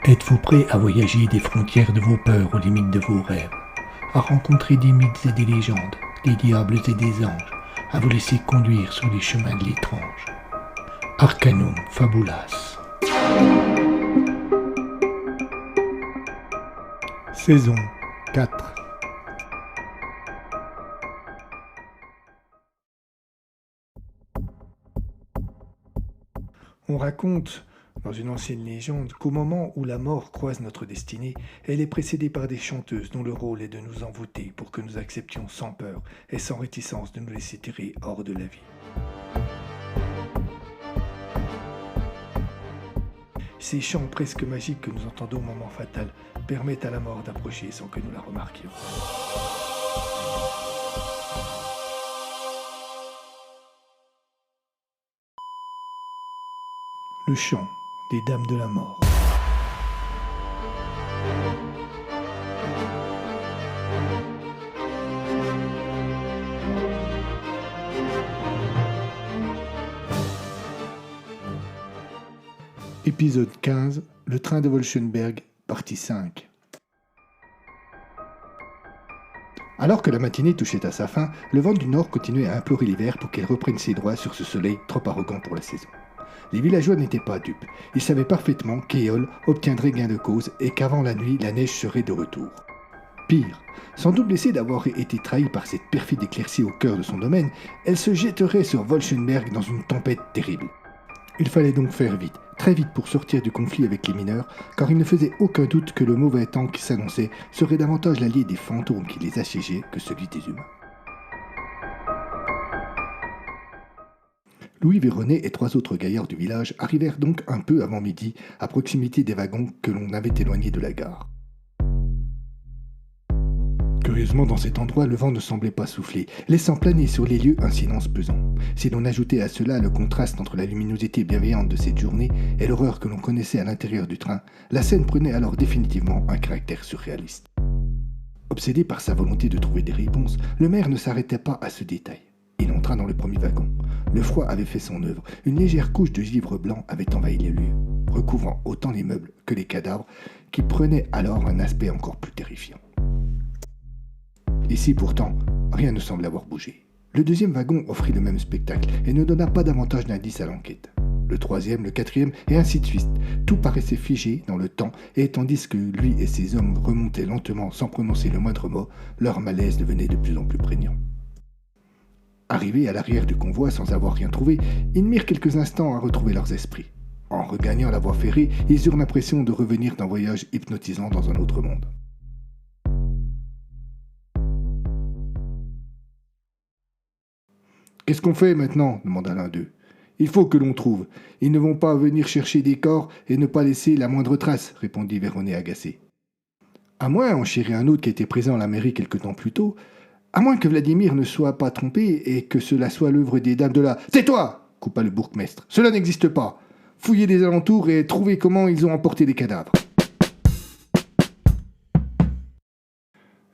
Êtes-vous prêt à voyager des frontières de vos peurs aux limites de vos rêves, à rencontrer des mythes et des légendes, des diables et des anges, à vous laisser conduire sur les chemins de l'étrange? Arcanum Fabulas. Saison 4. On raconte, dans une ancienne légende, qu'au moment où la mort croise notre destinée, elle est précédée par des chanteuses dont le rôle est de nous envoûter pour que nous acceptions sans peur et sans réticence de nous laisser tirer hors de la vie. Ces chants presque magiques que nous entendons au moment fatal permettent à la mort d'approcher sans que nous la remarquions. Le chant des Dames de la Mort. Épisode 15, le train de Wolfenberg, partie 5. Alors que la matinée touchait à sa fin, le vent du nord continuait à implorer l'hiver pour qu'elle reprenne ses droits sur ce soleil trop arrogant pour la saison. Les villageois n'étaient pas dupes. Ils savaient parfaitement qu'Éole obtiendrait gain de cause et qu'avant la nuit, la neige serait de retour. Pire, sans doute blessée d'avoir été trahie par cette perfide éclaircie au cœur de son domaine, elle se jetterait sur Wolfenberg dans une tempête terrible. Il fallait donc faire vite, très vite pour sortir du conflit avec les mineurs, car il ne faisait aucun doute que le mauvais temps qui s'annonçait serait davantage l'allié des fantômes qui les assiégeaient que celui des humains. Louis Véronnet et 3 autres gaillards du village arrivèrent donc un peu avant midi, à proximité des wagons que l'on avait éloignés de la gare. Curieusement, dans cet endroit, le vent ne semblait pas souffler, laissant planer sur les lieux un silence pesant. Si l'on ajoutait à cela le contraste entre la luminosité bienveillante de cette journée et l'horreur que l'on connaissait à l'intérieur du train, la scène prenait alors définitivement un caractère surréaliste. Obsédé par sa volonté de trouver des réponses, le maire ne s'arrêtait pas à ce détail. Il entra dans le premier wagon. Le froid avait fait son œuvre. Une légère couche de givre blanc avait envahi les lieux, recouvrant autant les meubles que les cadavres, qui prenaient alors un aspect encore plus terrifiant. Ici, pourtant, rien ne semble avoir bougé. Le deuxième wagon offrit le même spectacle et ne donna pas davantage d'indices à l'enquête. Le troisième, le quatrième, et ainsi de suite. Tout paraissait figé dans le temps, et tandis que lui et ses hommes remontaient lentement sans prononcer le moindre mot, leur malaise devenait de plus en plus prégnant. Arrivés à l'arrière du convoi sans avoir rien trouvé, ils mirent quelques instants à retrouver leurs esprits. En regagnant la voie ferrée, ils eurent l'impression de revenir d'un voyage hypnotisant dans un autre monde. « Qu'est-ce qu'on fait maintenant » demanda l'un d'eux. « Il faut que l'on trouve. Ils ne vont pas venir chercher des corps et ne pas laisser la moindre trace, » répondit Véronnet agacé. « À moins, enchérit un autre qui était présent à la mairie quelque temps plus tôt, à moins que Vladimir ne soit pas trompé et que cela soit l'œuvre des dames de la... »« Tais-toi » coupa le bourgmestre. « Cela n'existe pas. Fouillez les alentours et trouvez comment ils ont emporté les cadavres. »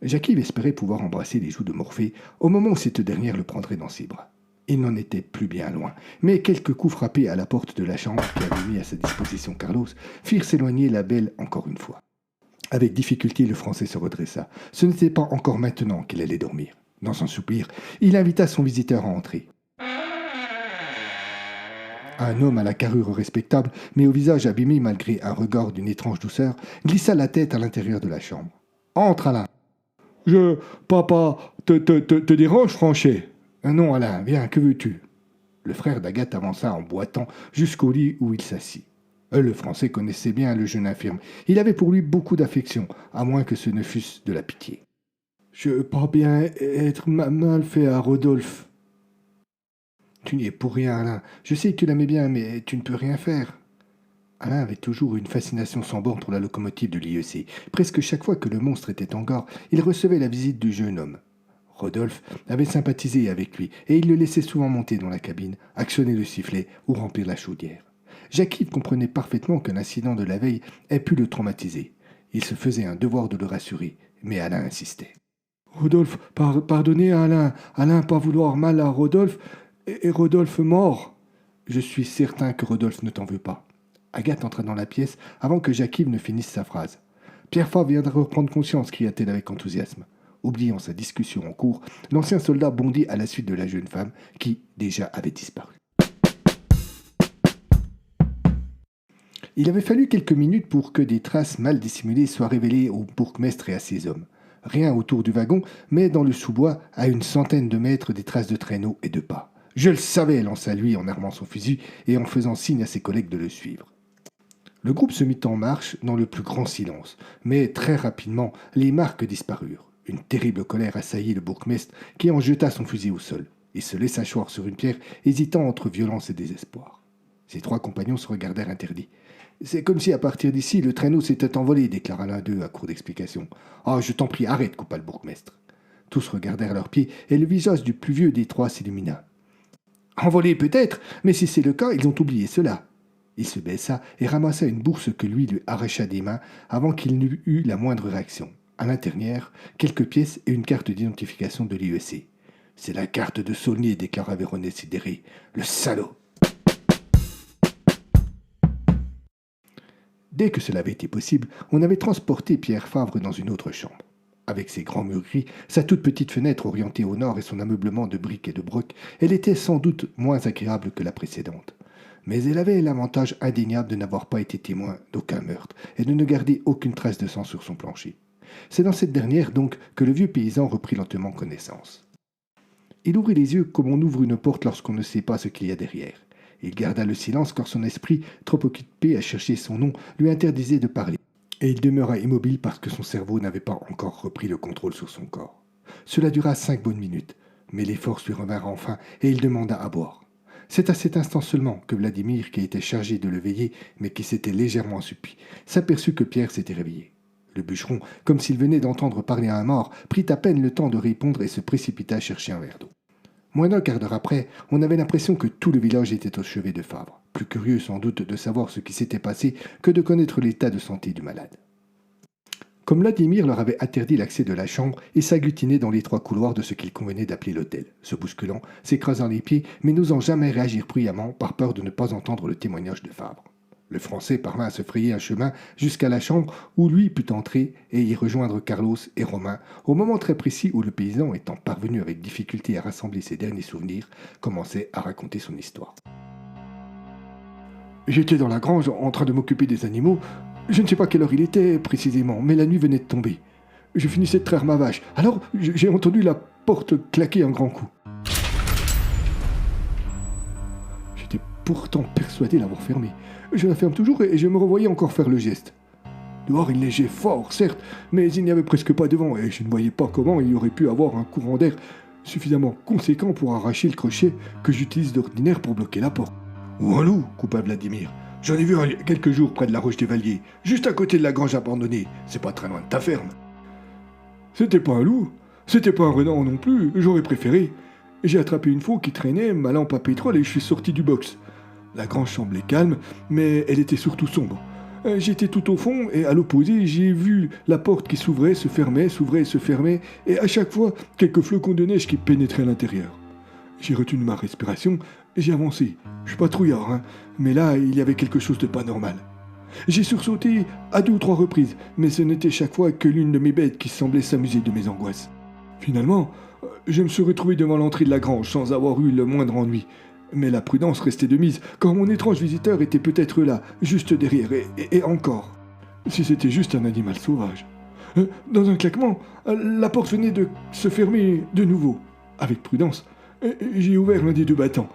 Jacques espérait pouvoir embrasser les joues de Morphée au moment où cette dernière le prendrait dans ses bras. Il n'en était plus bien loin, mais quelques coups frappés à la porte de la chambre qu'avait mis à sa disposition Carlos firent s'éloigner la belle encore une fois. Avec difficulté, le Français se redressa. Ce n'était pas encore maintenant qu'il allait dormir. Dans son soupir, il invita son visiteur à entrer. Un homme à la carrure respectable, mais au visage abîmé malgré un regard d'une étrange douceur, glissa la tête à l'intérieur de la chambre. « Entre, Alain !»« Papa, te dérange, Franchet ?»« Non, Alain, viens, que veux-tu » Le frère d'Agathe avança en boitant jusqu'au lit où il s'assit. Le Français connaissait bien le jeune infirme. Il avait pour lui beaucoup d'affection, à moins que ce ne fût de la pitié. « Je veux pas bien être mal fait à Rodolphe. »« Tu n'y es pour rien, Alain. Je sais que tu l'aimais bien, mais tu ne peux rien faire. » Alain avait toujours une fascination sans borne pour la locomotive de l'IEC. Presque chaque fois que le monstre était en gare, il recevait la visite du jeune homme. Rodolphe avait sympathisé avec lui, et il le laissait souvent monter dans la cabine, actionner le sifflet ou remplir la chaudière. Jacques comprenait parfaitement qu'un incident de la veille ait pu le traumatiser. Il se faisait un devoir de le rassurer, mais Alain insistait. « Rodolphe, pardonnez à Alain. Alain pas vouloir mal à Rodolphe, et Rodolphe mort. Je suis certain que Rodolphe ne t'en veut pas. Agathe entra dans la pièce avant que Jacques-Yves ne finisse sa phrase. Pierre Favre vient de reprendre conscience, cria-t-elle avec enthousiasme. Oubliant sa discussion en cours, l'ancien soldat bondit à la suite de la jeune femme qui, déjà, avait disparu. Il avait fallu quelques minutes pour que des traces mal dissimulées soient révélées au bourgmestre et à ses hommes. Rien autour du wagon, mais dans le sous-bois, à une centaine de mètres, des traces de traîneaux et de pas. « Je le savais !» lança lui en armant son fusil et en faisant signe à ses collègues de le suivre. Le groupe se mit en marche dans le plus grand silence, mais très rapidement, les marques disparurent. Une terrible colère assaillit le bourgmestre qui en jeta son fusil au sol. Il se laissa choir sur une pierre, hésitant entre violence et désespoir. Ses trois compagnons se regardèrent interdits. « C'est comme si à partir d'ici, le traîneau s'était envolé, déclara l'un d'eux à court d'explication. « Ah, je t'en prie, arrête, coupa le bourgmestre. » Tous regardèrent leurs pieds et le visage du plus vieux des trois s'illumina. « Envolé peut-être, mais si c'est le cas, ils ont oublié cela. » Il se baissa et ramassa une bourse que lui arracha des mains avant qu'il n'eût eu la moindre réaction. À l'intérieur, quelques pièces et une carte d'identification de l'IEC. « C'est la carte de Saulnier, déclara Véronnet sidéré. « Le salaud !» Dès que cela avait été possible, on avait transporté Pierre Favre dans une autre chambre. Avec ses grands murs gris, sa toute petite fenêtre orientée au nord et son ameublement de briques et de brocs, elle était sans doute moins agréable que la précédente. Mais elle avait l'avantage indéniable de n'avoir pas été témoin d'aucun meurtre et de ne garder aucune trace de sang sur son plancher. C'est dans cette dernière, donc, que le vieux paysan reprit lentement connaissance. Il ouvrit les yeux comme on ouvre une porte lorsqu'on ne sait pas ce qu'il y a derrière. Il garda le silence car son esprit, trop occupé à chercher son nom, lui interdisait de parler. Et il demeura immobile parce que son cerveau n'avait pas encore repris le contrôle sur son corps. Cela dura 5 bonnes minutes, mais les forces lui revinrent enfin et il demanda à boire. C'est à cet instant seulement que Vladimir, qui était chargé de le veiller, mais qui s'était légèrement assoupi, s'aperçut que Pierre s'était réveillé. Le bûcheron, comme s'il venait d'entendre parler à un mort, prit à peine le temps de répondre et se précipita chercher un verre d'eau. Moins d'un quart d'heure après, on avait l'impression que tout le village était au chevet de Favre, plus curieux sans doute de savoir ce qui s'était passé que de connaître l'état de santé du malade. Comme Vladimir leur avait interdit l'accès de la chambre, ils s'agglutinaient dans l'étroit couloir de ce qu'il convenait d'appeler l'hôtel, se bousculant, s'écrasant les pieds, mais n'osant jamais réagir bruyamment par peur de ne pas entendre le témoignage de Favre. Le Français parvint à se frayer un chemin jusqu'à la chambre où lui put entrer et y rejoindre Carlos et Romain, au moment très précis où le paysan, étant parvenu avec difficulté à rassembler ses derniers souvenirs, commençait à raconter son histoire. « J'étais dans la grange en train de m'occuper des animaux. Je ne sais pas quelle heure il était précisément, mais la nuit venait de tomber. Je finissais de traire ma vache. Alors j'ai entendu la porte claquer un grand coup. J'étais pourtant persuadé l'avoir fermée. Je la ferme toujours et je me revoyais encore faire le geste. Dehors, il neigeait fort, certes, mais il n'y avait presque pas de vent et je ne voyais pas comment il y aurait pu avoir un courant d'air suffisamment conséquent pour arracher le crochet que j'utilise d'ordinaire pour bloquer la porte. « Ou un loup, coupa Vladimir. J'en ai vu un il y a quelques jours près de la Roche des Valliers, juste à côté de la grange abandonnée. C'est pas très loin de ta ferme. » C'était pas un loup, c'était pas un renard non plus, j'aurais préféré. J'ai attrapé une faux qui traînait, ma lampe à pétrole et je suis sorti du box. La grange semblait calme, mais elle était surtout sombre. J'étais tout au fond et à l'opposé, j'ai vu la porte qui s'ouvrait, se fermait, s'ouvrait et se fermait, et à chaque fois, quelques flocons de neige qui pénétraient à l'intérieur. J'ai retenu ma respiration et j'ai avancé. Je suis pas trouillard, hein, mais là, il y avait quelque chose de pas normal. J'ai sursauté à 2 ou 3 reprises, mais ce n'était chaque fois que l'une de mes bêtes qui semblait s'amuser de mes angoisses. Finalement, je me suis retrouvé devant l'entrée de la grange sans avoir eu le moindre ennui. Mais la prudence restait de mise, car mon étrange visiteur était peut-être là, juste derrière, et encore. Si c'était juste un animal sauvage. Dans un claquement, la porte venait de se fermer de nouveau. Avec prudence, j'ai ouvert l'un des 2 battants.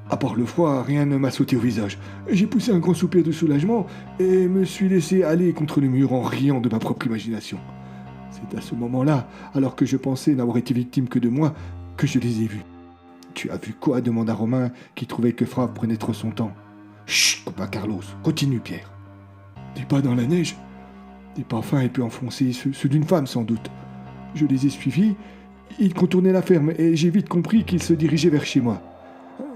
À part le froid, rien ne m'a sauté au visage. J'ai poussé un grand soupir de soulagement et me suis laissé aller contre le mur en riant de ma propre imagination. C'est à ce moment-là, alors que je pensais n'avoir été victime que de moi, que je les ai vus. « Tu as vu quoi ?» demanda Romain, qui trouvait que Favre prenait trop son temps. « Chut !» coupa Carlos. « Continue, Pierre. » Des pas dans la neige, des pas fins et peu enfoncés, ceux d'une femme sans doute. Je les ai suivis, ils contournaient la ferme et j'ai vite compris qu'ils se dirigeaient vers chez moi.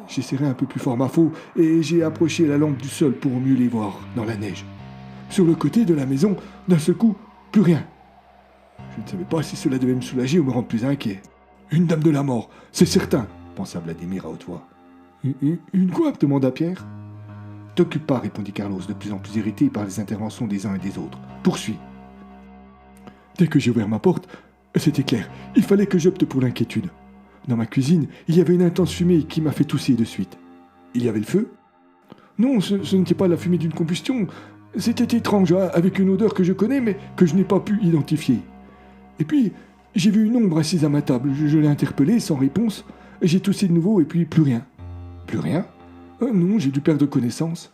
J'ai serré un peu plus fort ma faux et j'ai approché la lampe du sol pour mieux les voir dans la neige. Sur le côté de la maison, d'un seul coup, Plus rien. Je ne savais pas si cela devait me soulager ou me rendre plus inquiet. Une dame de la mort, c'est certain, pensa Vladimir à haute voix. Une quoi demanda Pierre. T'occupe pas, répondit Carlos, de plus en plus irrité par les interventions des uns et des autres. Poursuis. Dès que j'ai ouvert ma porte, c'était clair, il fallait que j'opte pour l'inquiétude. Dans ma cuisine, il y avait une intense fumée qui m'a fait tousser de suite. Il y avait le feu? Non, ce n'était pas la fumée d'une combustion. C'était étrange, avec une odeur que je connais, mais que je n'ai pas pu identifier. Et puis, j'ai vu une ombre assise à ma table. Je l'ai interpellée sans réponse. J'ai toussé de nouveau et puis plus rien. Plus rien? Non, j'ai dû perdre connaissance.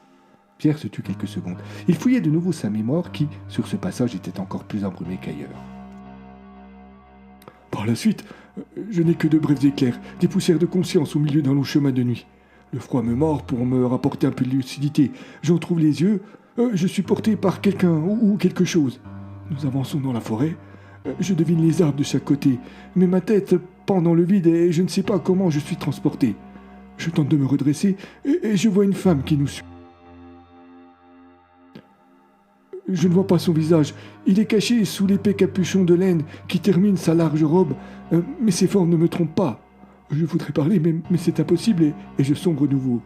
Pierre se tut quelques secondes. Il fouillait de nouveau sa mémoire qui, sur ce passage, était encore plus embrumée qu'ailleurs. Par la suite, je n'ai que de brefs éclairs, des poussières de conscience au milieu d'un long chemin de nuit. Le froid me mord pour me rapporter un peu de lucidité. J'en trouve les yeux. Je suis porté par quelqu'un ou quelque chose. Nous avançons dans la forêt. Je devine les arbres de chaque côté, mais ma tête pend dans le vide et je ne sais pas comment je suis transporté. Je tente de me redresser et je vois une femme qui nous suit. Je ne vois pas son visage. Il est caché sous l'épais capuchon de laine qui termine sa large robe, mais ses formes ne me trompent pas. Je voudrais parler, mais c'est impossible et je sombre nouveau.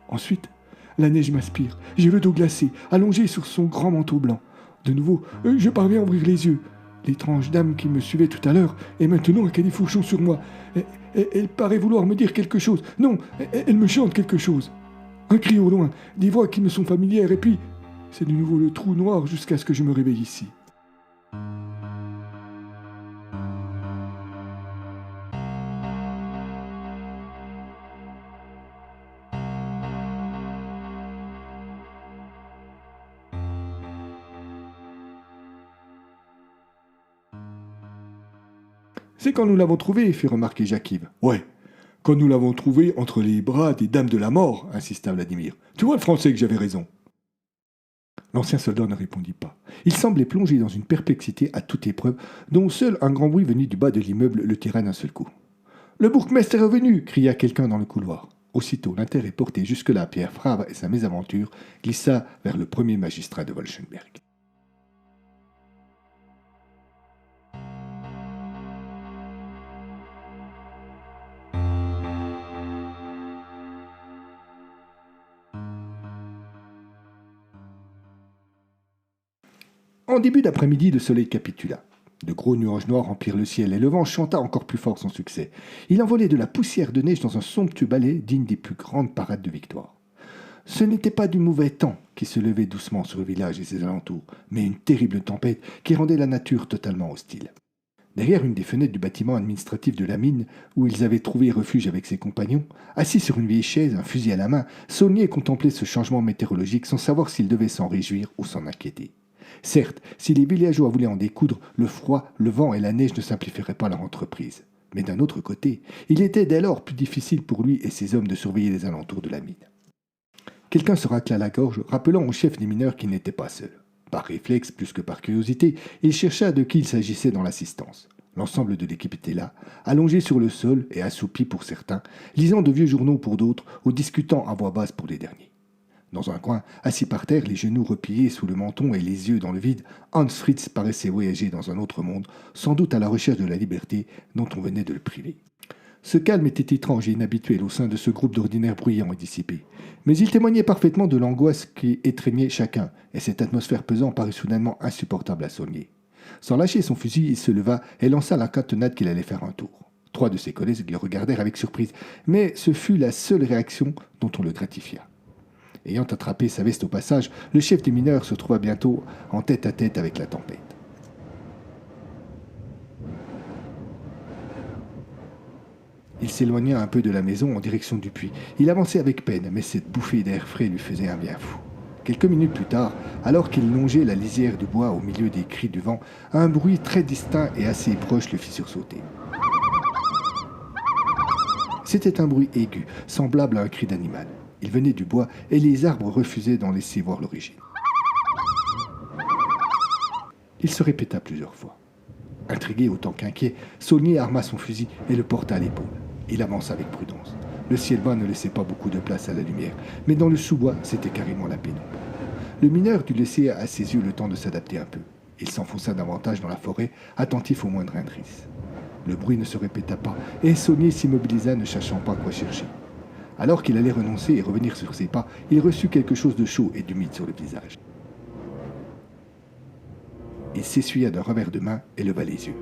Ensuite, la neige m'aspire. J'ai le dos glacé, allongé sur son grand manteau blanc. De nouveau, je parviens à ouvrir les yeux. L'étrange dame qui me suivait tout à l'heure est maintenant à califourchon sur moi. Elle paraît vouloir me dire quelque chose. Non, elle me chante quelque chose. Un cri au loin, des voix qui me sont familières, et puis c'est de nouveau le trou noir jusqu'à ce que je me réveille ici. C'est quand nous l'avons trouvé, fit remarquer Jacques-Yves. Ouais, quand nous l'avons trouvé entre les bras des dames de la mort, insista Vladimir. Tu vois le français que j'avais raison. L'ancien soldat ne répondit pas. Il semblait plongé dans une perplexité à toute épreuve, dont seul un grand bruit venu du bas de l'immeuble le tira d'un seul coup. Le bourgmestre est revenu, cria quelqu'un dans le couloir. Aussitôt, l'intérêt porté jusque-là à Pierre Favre et sa mésaventure glissa vers le premier magistrat de Wolfenberg. En début d'après-midi, le soleil capitula. De gros nuages noirs remplirent le ciel et le vent chanta encore plus fort son succès. Il envolait de la poussière de neige dans un somptueux balai digne des plus grandes parades de victoire. Ce n'était pas du mauvais temps qui se levait doucement sur le village et ses alentours, mais une terrible tempête qui rendait la nature totalement hostile. Derrière une des fenêtres du bâtiment administratif de la mine, où ils avaient trouvé refuge avec ses compagnons, assis sur une vieille chaise, un fusil à la main, Saulnier contemplait ce changement météorologique sans savoir s'il devait s'en réjouir ou s'en inquiéter. Certes, si les villageois voulaient en découdre, le froid, le vent et la neige ne simplifieraient pas leur entreprise. Mais d'un autre côté, il était dès lors plus difficile pour lui et ses hommes de surveiller les alentours de la mine. Quelqu'un se racla la gorge, rappelant au chef des mineurs qu'il n'était pas seul. Par réflexe plus que par curiosité, il chercha de qui il s'agissait dans l'assistance. L'ensemble de l'équipe était là, allongé sur le sol et assoupi pour certains, lisant de vieux journaux pour d'autres ou discutant à voix basse pour les derniers. Dans un coin, assis par terre, les genoux repliés sous le menton et les yeux dans le vide, Hans Fritz paraissait voyager dans un autre monde, sans doute à la recherche de la liberté dont on venait de le priver. Ce calme était étrange et inhabituel au sein de ce groupe d'ordinaires bruyants et dissipés. Mais il témoignait parfaitement de l'angoisse qui étreignait chacun, et cette atmosphère pesante parut soudainement insupportable à Saulnier. Sans lâcher son fusil, il se leva et lança la cantonade qu'il allait faire un tour. 3 de ses collègues le regardèrent avec surprise, mais ce fut la seule réaction dont on le gratifia. Ayant attrapé sa veste au passage, le chef des mineurs se trouva bientôt en tête à tête avec la tempête. Il s'éloigna un peu de la maison en direction du puits. Il avançait avec peine, mais cette bouffée d'air frais lui faisait un bien fou. Quelques minutes plus tard, alors qu'il longeait la lisière du bois au milieu des cris du vent, un bruit très distinct et assez proche le fit sursauter. C'était un bruit aigu, semblable à un cri d'animal. Il venait du bois et les arbres refusaient d'en laisser voir l'origine. Il se répéta plusieurs fois. Intrigué autant qu'inquiet, Saulnier arma son fusil et le porta à l'épaule. Il avança avec prudence. Le ciel bas ne laissait pas beaucoup de place à la lumière, mais dans le sous-bois, c'était carrément la pénombre. Le mineur dut laisser à ses yeux le temps de s'adapter un peu. Il s'enfonça davantage dans la forêt, attentif au moindre indice. Le bruit ne se répéta pas, et Saunier s'immobilisa ne sachant pas quoi chercher. Alors qu'il allait renoncer et revenir sur ses pas, il reçut quelque chose de chaud et d'humide sur le visage. Il s'essuya d'un revers de main et leva les yeux.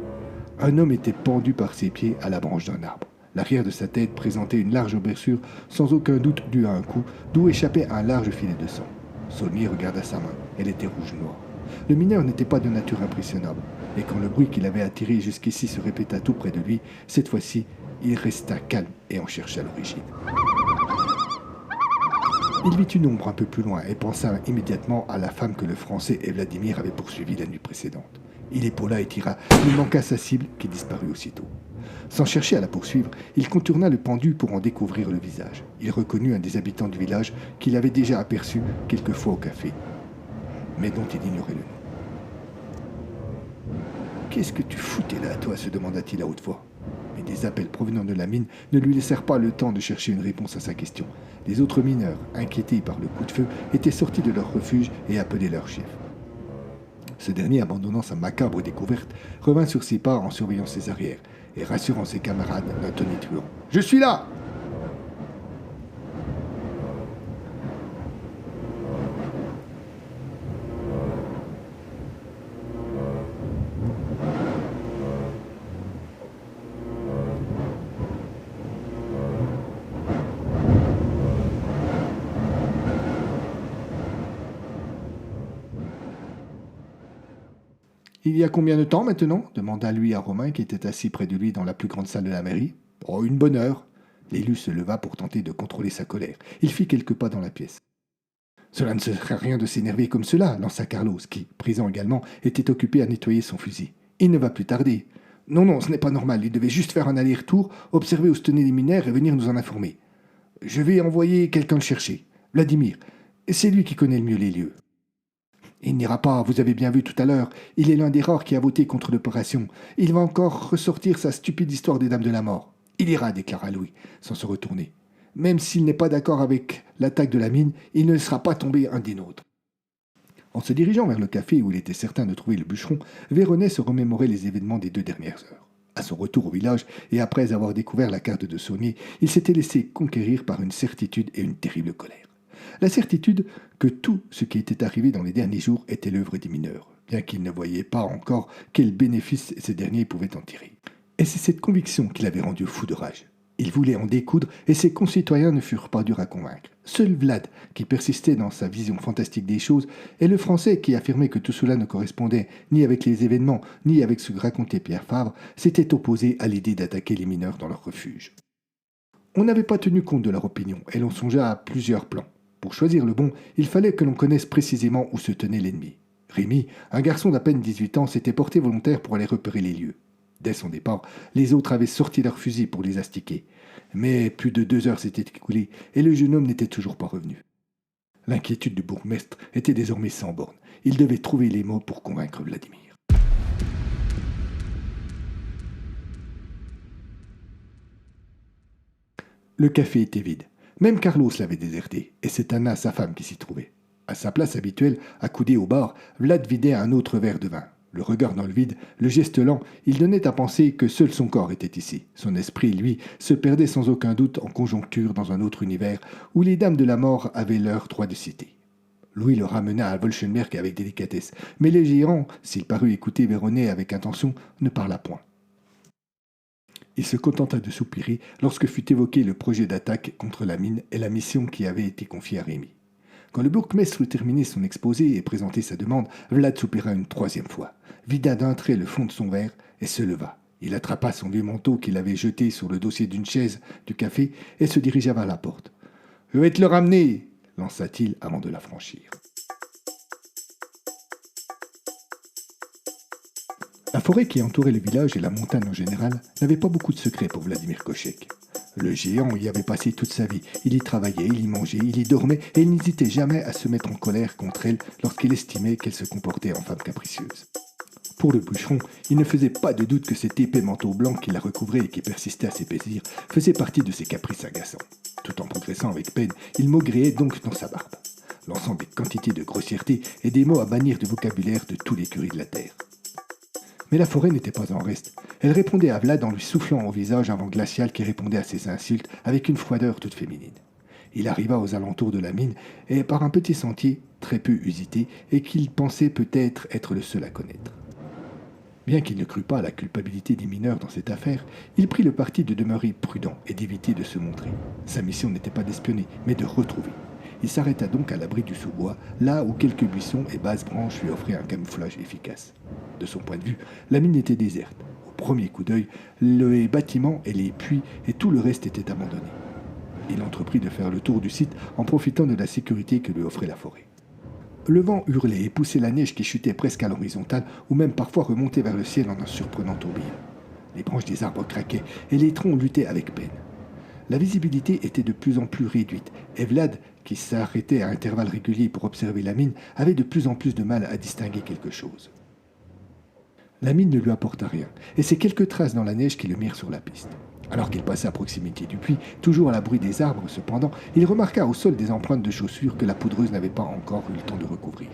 Un homme était pendu par ses pieds à la branche d'un arbre. L'arrière de sa tête présentait une large blessure, sans aucun doute due à un coup, d'où échappait un large filet de sang. Saunier regarda sa main, elle était rouge-noire. Le mineur n'était pas de nature impressionnable, et quand le bruit qu'il avait attiré jusqu'ici se répéta tout près de lui, cette fois-ci, il resta calme et en chercha l'origine. Il vit une ombre un peu plus loin et pensa immédiatement à la femme que le Français et Vladimir avaient poursuivie la nuit précédente. Il épaula et tira, mais manqua sa cible qui disparut aussitôt. Sans chercher à la poursuivre, il contourna le pendu pour en découvrir le visage. Il reconnut un des habitants du village qu'il avait déjà aperçu quelquefois au café, mais dont il ignorait le nom. « Qu'est-ce que tu foutais là, toi ?» se demanda-t-il à haute voix. Mais des appels provenant de la mine ne lui laissèrent pas le temps de chercher une réponse à sa question. Les autres mineurs, inquiétés par le coup de feu, étaient sortis de leur refuge et appelaient leur chef. Ce dernier, abandonnant sa macabre découverte, revint sur ses pas en surveillant ses arrières et rassurant ses camarades d'un tonitruant. « Je suis là !» « Il y a combien de temps maintenant ?» demanda lui à Romain qui était assis près de lui dans la plus grande salle de la mairie. « Oh, une bonne heure. » L'élu se leva pour tenter de contrôler sa colère. Il fit quelques pas dans la pièce. « Cela ne serait rien de s'énerver comme cela, » lança Carlos, qui, présent également, était occupé à nettoyer son fusil. « Il ne va plus tarder. »« Non, non, ce n'est pas normal. Il devait juste faire un aller-retour, observer où se tenaient les mineurs et venir nous en informer. Je vais envoyer quelqu'un le chercher. Vladimir. C'est lui qui connaît le mieux les lieux. » « Il n'ira pas, vous avez bien vu tout à l'heure. Il est l'un des rares qui a voté contre l'opération. Il va encore ressortir sa stupide histoire des Dames de la Mort. Il ira, déclara Louis, sans se retourner. Même s'il n'est pas d'accord avec l'attaque de la mine, il ne laissera pas tomber un des nôtres. » En se dirigeant vers le café où il était certain de trouver le bûcheron, Véronnet se remémorait les événements des 2 dernières heures. À son retour au village, et après avoir découvert la carte de Saunier, il s'était laissé conquérir par une certitude et une terrible colère. La certitude que tout ce qui était arrivé dans les derniers jours était l'œuvre des mineurs, bien qu'il ne voyait pas encore quel bénéfice ces derniers pouvaient en tirer. Et c'est cette conviction qui l'avait rendu fou de rage. Il voulait en découdre et ses concitoyens ne furent pas durs à convaincre. Seul Vlad, qui persistait dans sa vision fantastique des choses, et le Français qui affirmait que tout cela ne correspondait ni avec les événements, ni avec ce que racontait Pierre Favre, s'étaient opposés à l'idée d'attaquer les mineurs dans leur refuge. On n'avait pas tenu compte de leur opinion et l'on songea à plusieurs plans. Pour choisir le bon, il fallait que l'on connaisse précisément où se tenait l'ennemi. Rémi, un garçon d'à peine 18 ans, s'était porté volontaire pour aller repérer les lieux. Dès son départ, les autres avaient sorti leurs fusils pour les astiquer. Mais plus de 2 heures s'étaient écoulées et le jeune homme n'était toujours pas revenu. L'inquiétude du bourgmestre était désormais sans borne. Il devait trouver les mots pour convaincre Vladimir. Le café était vide. Même Carlos l'avait déserté, et c'est Anna, sa femme, qui s'y trouvait. À sa place habituelle, accoudé au bar, Vlad vidait un autre verre de vin. Le regard dans le vide, le geste lent, il donnait à penser que seul son corps était ici. Son esprit, lui, se perdait sans aucun doute en conjoncture dans un autre univers où les dames de la mort avaient leur droit de cité. Louis le ramena à Wolchenberg avec délicatesse, mais le géant, s'il parut écouter Véronnet avec intention, ne parla point. Il se contenta de soupirer lorsque fut évoqué le projet d'attaque contre la mine et la mission qui avait été confiée à Rémi. Quand le bourgmestre eut terminé son exposé et présenté sa demande, Vlad soupira une 3e fois, vida d'un trait le fond de son verre et se leva. Il attrapa son vieux manteau qu'il avait jeté sur le dossier d'une chaise du café et se dirigea vers la porte. « Je vais te le ramener !» lança-t-il avant de la franchir. La forêt qui entourait le village et la montagne en général n'avait pas beaucoup de secrets pour Vladimir Kochek. Le géant y avait passé toute sa vie. Il y travaillait, il y mangeait, il y dormait et il n'hésitait jamais à se mettre en colère contre elle lorsqu'il estimait qu'elle se comportait en femme capricieuse. Pour le bûcheron, il ne faisait pas de doute que cet épais manteau blanc qui la recouvrait et qui persistait à ses plaisirs faisait partie de ses caprices agaçants. Tout en progressant avec peine, il maugréait donc dans sa barbe. lançant des quantités de grossièretés et des mots à bannir du vocabulaire de tous les curés de la terre. Mais la forêt n'était pas en reste. Elle répondait à Vlad en lui soufflant au visage un vent glacial qui répondait à ses insultes avec une froideur toute féminine. Il arriva aux alentours de la mine et par un petit sentier très peu usité et qu'il pensait peut-être être le seul à connaître. Bien qu'il ne crût pas à la culpabilité des mineurs dans cette affaire, il prit le parti de demeurer prudent et d'éviter de se montrer. Sa mission n'était pas d'espionner, mais de retrouver. Il s'arrêta donc à l'abri du sous-bois, là où quelques buissons et basses branches lui offraient un camouflage efficace. De son point de vue, la mine était déserte. Au premier coup d'œil, les bâtiments et les puits et tout le reste étaient abandonnés. Il entreprit de faire le tour du site en profitant de la sécurité que lui offrait la forêt. Le vent hurlait et poussait la neige qui chutait presque à l'horizontale ou même parfois remontait vers le ciel en un surprenant tourbillon. Les branches des arbres craquaient et les troncs luttaient avec peine. La visibilité était de plus en plus réduite et Vlad, qui s'arrêtait à intervalles réguliers pour observer la mine, avait de plus en plus de mal à distinguer quelque chose. La mine ne lui apporta rien, et c'est quelques traces dans la neige qui le mirent sur la piste. Alors qu'il passait à proximité du puits, toujours à l'abri des arbres cependant, il remarqua au sol des empreintes de chaussures que la poudreuse n'avait pas encore eu le temps de recouvrir.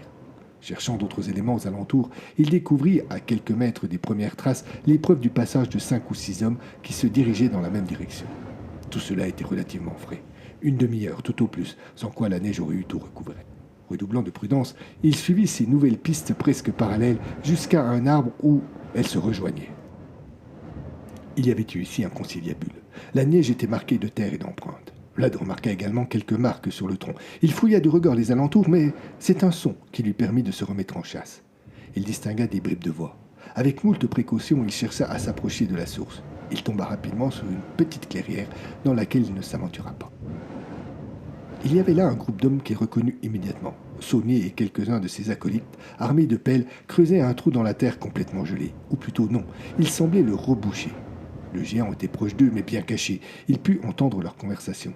Cherchant d'autres éléments aux alentours, il découvrit, à quelques mètres des premières traces, les preuves du passage de 5 ou 6 hommes qui se dirigeaient dans la même direction. Tout cela était relativement frais. Une demi-heure, tout au plus, sans quoi la neige aurait eu tout recouvré. Redoublant de prudence, il suivit ces nouvelles pistes presque parallèles jusqu'à un arbre où elles se rejoignaient. Il y avait eu ici un conciliabule. La neige était marquée de terre et d'empreintes. Vlad remarqua également quelques marques sur le tronc. Il fouilla de regard les alentours, mais c'est un son qui lui permit de se remettre en chasse. Il distingua des bribes de voix. Avec moult précautions, il chercha à s'approcher de la source. Il tomba rapidement sur une petite clairière dans laquelle il ne s'aventura pas. Il y avait là un groupe d'hommes qu'il reconnut immédiatement. Saunier et quelques-uns de ses acolytes, armés de pelles, creusaient un trou dans la terre complètement gelée. Ou plutôt non, ils semblaient le reboucher. Le géant était proche d'eux, mais bien caché. Il put entendre leur conversation.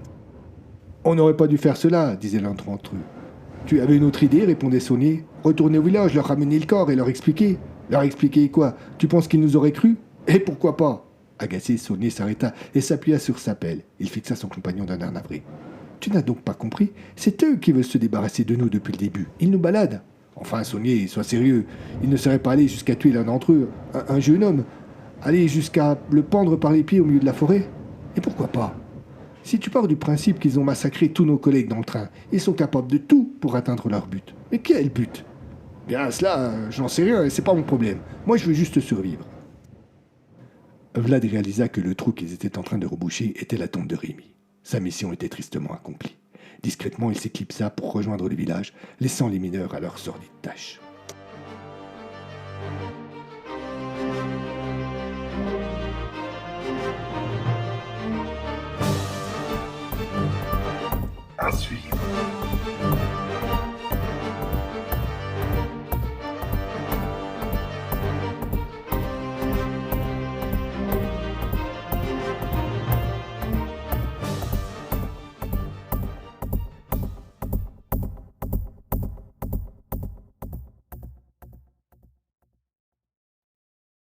« On n'aurait pas dû faire cela, disait l'un d'entre eux. « Tu avais une autre idée, répondait Saunier. Retourner au village, leur ramener le corps et leur expliquer. »« Leur expliquer quoi? Tu penses qu'ils nous auraient cru? Et pourquoi pas ?» Agacé, Saunier s'arrêta et s'appuya sur sa pelle. Il fixa son compagnon d'un air navré. « Tu n'as donc pas compris? C'est eux qui veulent se débarrasser de nous depuis le début. Ils nous baladent. »« Enfin, Saunier, sois sérieux. Ils ne seraient pas allés jusqu'à tuer l'un d'entre eux, un jeune homme. Aller jusqu'à le pendre par les pieds au milieu de la forêt? Et pourquoi pas? Si tu pars du principe qu'ils ont massacré tous nos collègues dans le train, ils sont capables de tout pour atteindre leur but. Mais quel but? Bien, cela, j'en sais rien et c'est pas mon problème. Moi, je veux juste survivre. » Vlad réalisa que le trou qu'ils étaient en train de reboucher était la tombe de Rémi. Sa mission était tristement accomplie. Discrètement, il s'éclipsa pour rejoindre le village, laissant les mineurs à leur sordide tâche. À suivre.